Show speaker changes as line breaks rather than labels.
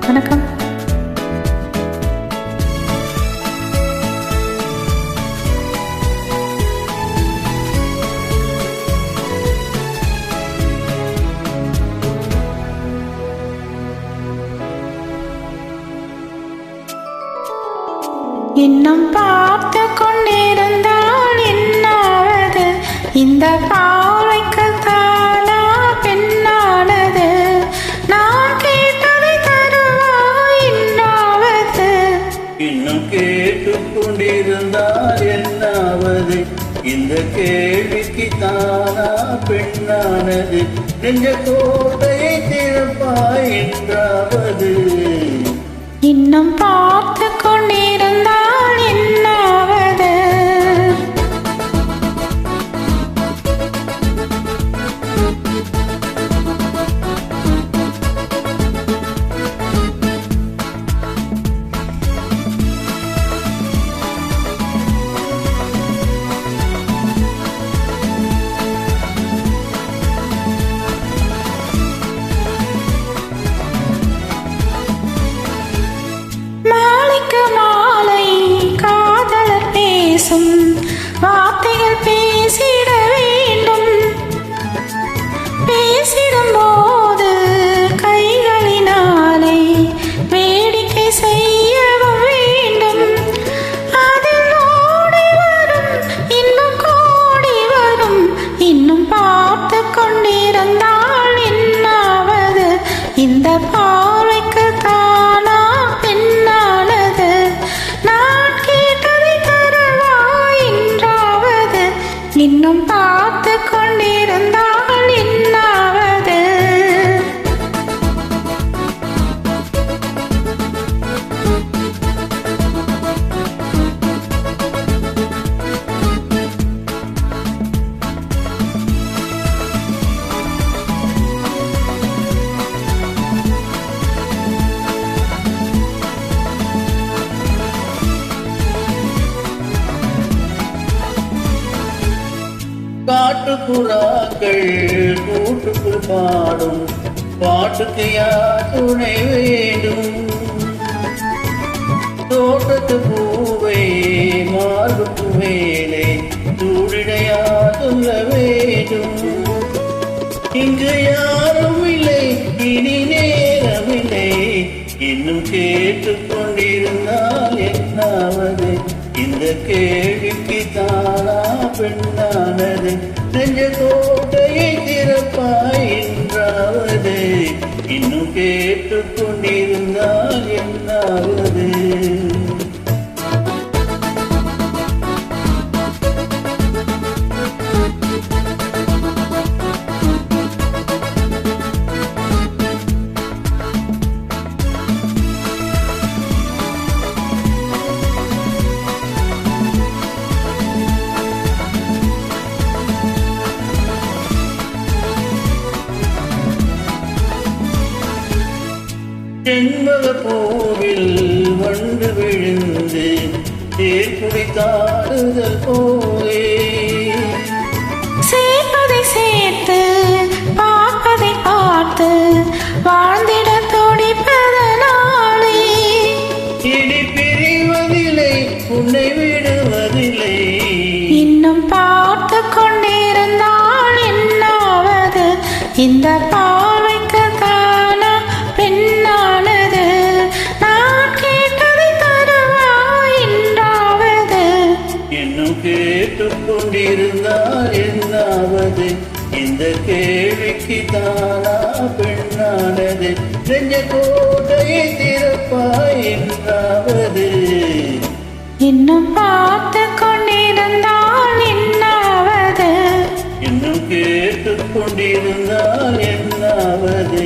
வணக்கம். இன்னும் பார்த்து கொண்டிருந்தால் என்னாவது? இந்த பார்வைக்கு தானா பெண்ணானது? நான் கேட்டதை தருவாய் என்னாவது?
இன்னும் கேட்டு கொண்டிருந்தால் என்னாவது? இந்த கேள்விக்கு தானா பெண்ணானது? நெஞ்ச கோட்டையை திறப்பாய் என்றாவது?
இன்னும் பார்த்து கொண்டிருந்தால் என்னாவது? மாலை காதலர் பேசும் வார்த்தைகள் பேசிட வேண்டும். பேசிடும் போது கைகளினாலே வேடிக்கை செய்யவும் வேண்டும். அதில் ஓடி வரும் இன்னும் கோடி வரும். இன்னும் பார்த்து கொண்டிருந்தால் என்னாவது? இந்த பார்வைக்கு தானா பெண்ணானது? நான் கேட்டதை தருவாய் என்றாவது? இன்னும் பார்த்து கொண்டிருந்தால் என்னாவது?
காட்டுப்புறாக்கள் கூட்டுக்குள் பாடும் பாட்டுக்கு யார் துணை வேண்டும்? தோட்டத்து பூவை மார்புக்கு மேலே சூடிடையா சொல்ல வேண்டும். இங்கு யாரும் இல்லை, இனி நேரமில்லை. இன்னும் கேட்டுக் கொண்டிருந்தால் என்னாவது? இந்த கேள்விக்கு தானா பெண்ணானது? நெஞ்ச கோட்டையை திறப்பாய் என்றாவது? இன்னும் கேட்டுக் கொண்டிருந்தால் என்னாவது? செண்பக பூவில் வண்டு விழுந்து தேர் குடித்தாடுதல் போலே
சேர்ப்பதை சேர்த்து பார்ப்பதை பார்த்து வாழ்ந்திட துடிப்பதனாலே
இடி பிரிவதில்லை, உன்னை விடுவதில்லை.
இன்னும் பார்த்து கொண்டிருந்தால் என்னாவது? இந்த பார்வைக்கு தானா பெண்ணானது? நான் கேட்டதை தருவாய் என்றாவது?
இன்னும் கேட்டுக் கொண்டிருந்தால் என்னாவது? இந்த கேள்விக்கு தானா பெண்ணானது? நெஞ்ச கோட்டையை திறப்பாய் என்றாவது?
இன்னும் பார்த்து கொண்டிருந்தால் என்னாவது?
இன்னும் கேட்டுக் கொண்டிருந்தால் என்னாவது?